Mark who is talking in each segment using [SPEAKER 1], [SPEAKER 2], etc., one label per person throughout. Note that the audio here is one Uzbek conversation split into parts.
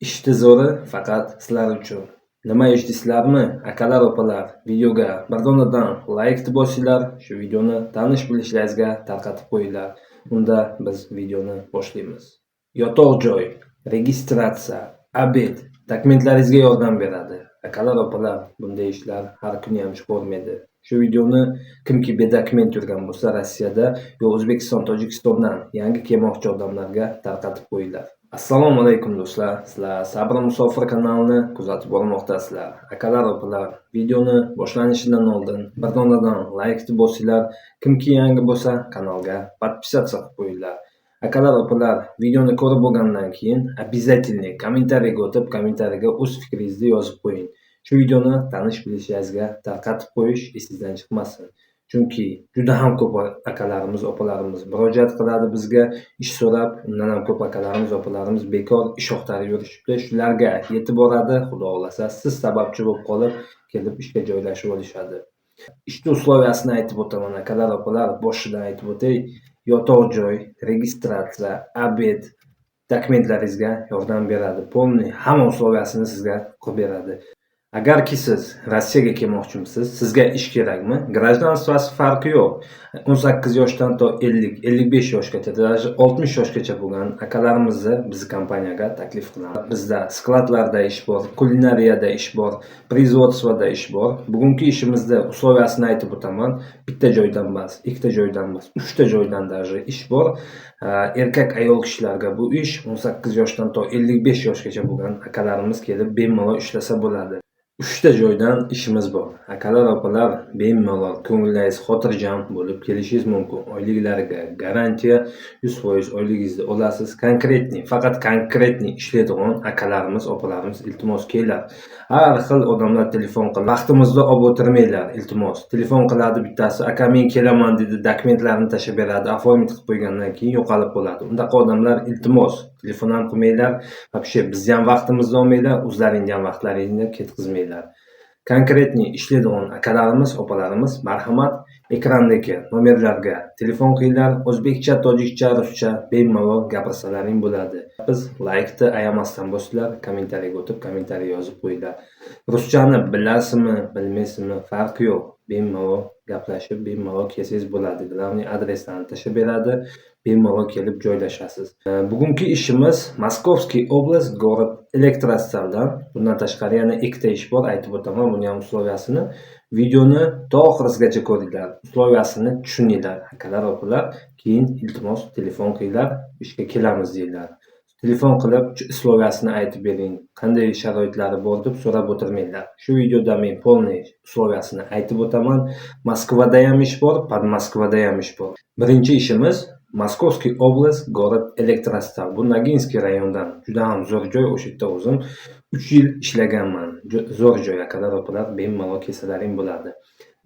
[SPEAKER 1] Ishni zo'ri faqat sizlar uchun. Nima ish deysizlarmi, akalar, opalar? Videoga birdonadan like bosinglar, shu videoni tanish-bilishlarga tarqatib qo'yinglar. Unda biz videoni boshlaymiz. Yotoq joy, registratsiya, obed, dokumentlaringizga yordam beradi. Akalar, opalar, bunday ishlar har kuni ham ko'rmaydi. Shu videoni kimki bedokument yurgan bo'lsa Rossiyada yo O'zbekiston, Tojikistondan yangi kelmoqchi odamlarga tarqatib qo'yinglar. Assalomu alaykum do'stlar. Sizlar Sabr Musofir kanalini kuzatib bormoqdasizlar. Akalar, opalar, videoni boshlanishidan oldin birdonadan like bosinglar. Kimki yangi bo'lsa, kanalga podpisatsiya qilib qo'yinglar. Akalar, opalar, videoni ko'rib bo'lgandan keyin обязательно kommentariyaga o'tib, kommentariyaga o'z fikringizni yozib qo'ying. Shu videoni tanish-bilishlarga tarqatib qo'yish esingizdan chiqmasin. Chunki juda ham ko'p akalarimiz, opalarimiz murojaat qiladi bizga ish so'rab, undan ham ko'p akalarimiz, opalarimiz bekor ish oqtarib yurishibdi. Shularga yetib boradi, xudo xolasa siz sababchi bo'lib qolib, kelib ishga joylashib olishadi. Ishni usloviyasini aytib o'taman akalar, opalar, boshidan aytib o'tay. Yotoq joy, registratsiya, obed, dokumentlaringizga yordam beradi. Polniy hamma usloviyasini sizga qilib beradi. Agarki siz Rossiyaga kelmoqchimisiz, sizga ish kerakmi? Grajdanstvasi farqi yo'q. 18 yoshdan to 50, 55 yoshgacha, даже 60 yoshgacha bo'lgan akalarimizni biz kompaniyaga taklif qilamiz. Bizda skladlarda ish bor, kulinariyada ish bor, производствоda ish bor. Bugungi ishimizda usloviyasini aytib o'taman. Bitta joydan emas, ikkita joydan emas, 3 ta joydan даже ish bor. Erkak ayol kishilarga bu ish 18 yoshdan to 55 yoshgacha bo'lgan akalarimiz kelib bemalol ishlasa bo'ladi. 3 ta joydan ishimiz bor. Akalar, opalar, bemalol ko'nglingiz xotirjam bo'lib kelishingiz mumkin. Oyliklariga garantiya 100% oyligingizni olasiz. Faqat konkretniy ishlaydigan akalarimiz, opalarimiz iltimos kelinglar. Har xil odamlar telefon qilib, vaqtimizni olib o'tirmanglar, iltimos. Telefon qiladi bittasi, aka men kelaman dedi, dokumentlarini tashab beradi, оформить qilib qo'ygandan keyin yo'qolib qoladi. Undaqa odamlar iltimos telefon ham qilmanglar. Вообще bizni ham vaqtimizni olmanglar, o'zlaringiz ham vaqtlaringizni ketkazmanglar. Konkretniy ishlaydigan akalarimiz, opalarimiz, marhamat, ekrandagi nomerlarga telefon qilinglar. O'zbekcha, tojikcha, ruscha bemalol gapirsalaring bo'ladi. Biz like-ni ayamasdan bosinglar, kommentariyaga o'tib, kommentariy yozib qo'yinglar. Ruschani bilasizmi, bilmaysizmi, farqi yo'q. Bemalol gaplashib, bemalol kelsangiz bo'ladi. Glavniy adreslarni tashab beradi. Bemalol kelib joylashasiz. Bugungi ishimiz Moskovskiy oblast, город Elektrostaldan. Bundan tashqari yana ikkita ish bor, aytib o'taman, buni ham usloviyasini. Videoni to oxirigacha ko'ringlar, usloviyasini tushuninglar, akalar, opalar. Keyin iltimos telefon qilinglar, ishga kelamiz deyglar. Telefon qilib usloviyasini aytib bering, qanday sharoitlari bor deb so'rab o'tirmanglar. Shu videoda men polniy usloviyasini aytib o'taman. Moskvada ham ish bor, Podmoskvada ham ish bor. Birinchi ishimiz Moskovskiy oblast, город Elektrostal. Bu Noginskiy rayondan juda ham zo'r joy. O'sha yerda o'zim 3 yil ishlaganman. Zo'r joy, akalar, opalar, bemalol kelsalaring bo'ladi.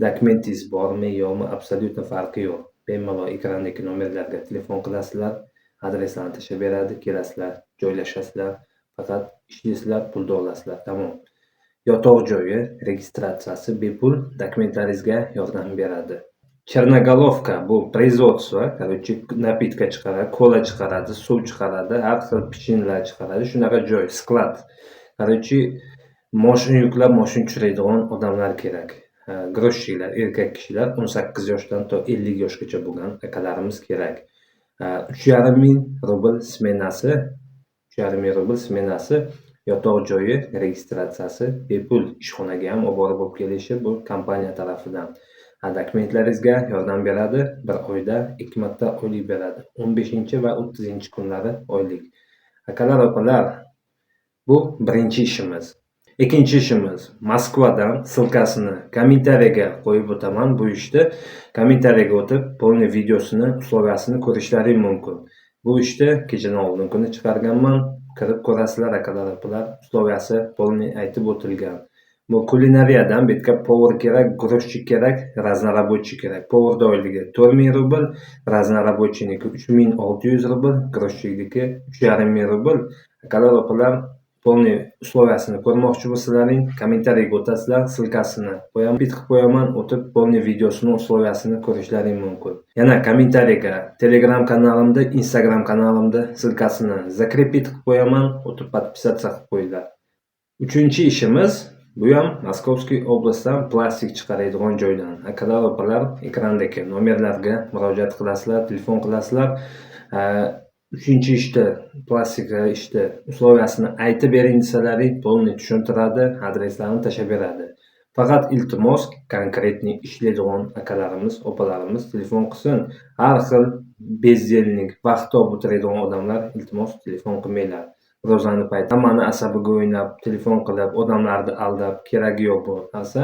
[SPEAKER 1] Dokumentingiz bormi, yo'qmi, absolyutno farqi yo'q. Bemalol ekrandagi nomerlarga telefon qilasizlar, adreslarni tashab beradi, kelasizlar, joylashasizlar, faqat ishlaysizlar, pulni olasizlar, tamom. Yotoq joyi, registratsiyasi bepul, dokumentlaringizga yordam beradi. Chernogolovka bu производство, короче, napitka chiqaradi, kola chiqaradi, suv chiqaradi, har xil pechenlar chiqaradi. Shunaqa joy, sklad. Короче, mashina yuklab, mashina tushiradigan odamlar kerak. Groshchilar, erkak kishilar 18 yoshdan to 50 yoshgacha bo'lgan akalarimiz kerak. 3,5 ming rubl smenasi, 3,5 ming rubl smenasi, yotoq joyi, registratsiyasi bepul, ishxonaga ham olib borib kelishi bu kompaniya tarafidan. Dokumentlaringizga yordam beradi. Bir oyda 2 marta oylik beradi. 15 va 30 kunlari oylik. Akalar, opalar, bu birinchi ishimiz. Ikkinchi ishimiz Moskvadan silkasini kommentariyaga qo'yib o'taman. Bu ishni kommentariyaga o'tib, polniy videosini, usloviyasini ko'rishlaring mumkin. Bu ishni kechadan oldin kuni chiqarganman. Kirib ko'rasizlar, akalar, opalar. Usloviyasi polniy aytib o'tilgan. Bu kulinariyadan bitta повар kerak, groshchik kerak, raznорабочий kerak. Povarda oyligi 4 ming rubl, raznорабочийнiki 3600 rubl, groshchikniki 3,5 ming rubl. Akalar, opalar, polniy usloviyasini ko'rmoqchi bo'lsalaring, kommentariyaga o'tasizlar, ssilkasini qo'yaman, bitib qo'yaman, o'tib polniy videosini usloviyasini ko'rishlaring mumkin. Yana kommentariyaga Telegram kanalimda, Instagram kanalimda ssilkasini zakrepit qilib qo'yaman, o'tib podpisatsiya qilib qo'yinglar. Uchinchi ishimiz bu ham Moskovskiy oblastdan plastik chiqaradigan joydan. Akalar, opalar, ekrandagi nomerlarga murojaat qilasizlar, telefon qilasizlar. Uchinchi ishda plastik ishda usloviyasini aytib bering desalaring, polniy tushuntiradi, adreslarni tashlab beradi. Faqat iltimos konkretniy ishlaydigan akalarimiz, opalarimiz telefon qilsin. Har xil bezdelnik, vaqt o'tiradigan odamlar iltimos telefon qilmanglar. Ro'zani payti hammani asabiga o'ynab, telefon qilib, odamlarni aldab, keragi yo'q bu narsa.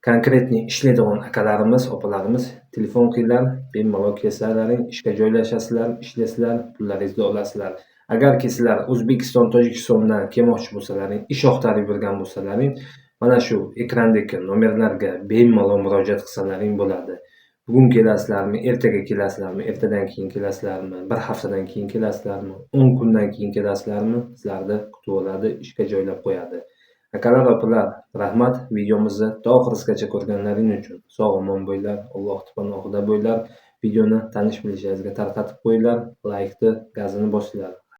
[SPEAKER 1] Konkretniy ishlaydigan akalarimiz, opalarimiz telefon qilinglar, bemalol kelsalaring, ishga joylashasizlar, ishlasizlar, pullaringizni olasizlar. Agarki sizlar O'zbekiston, Tojikistondan kelmoqchi bo'lsalaring, ish axtarib yurgan bo'lsalaring, mana shu ekrandagi nomerlarga bemalol murojaat qilsalaring bo'ladi. Bugun kelasizlarmi, ertaga kelasizlarmi, ertadan keyin kelasizlarmi, bir haftadan keyin kelasizlarmi, 10 kundan keyin kelasizlarmi, sizlarni kutib oladi, ishga joylab qo'yadi. Akalar, opalar, rahmat videomizni to oxirigacha ko'rganlaring uchun. Sog'-omon bo'linglar, Alloh panohida bo'linglar. Videoni tanish-bilishingizga tarqatib qo'yinglar, laykni gazini bosinglar.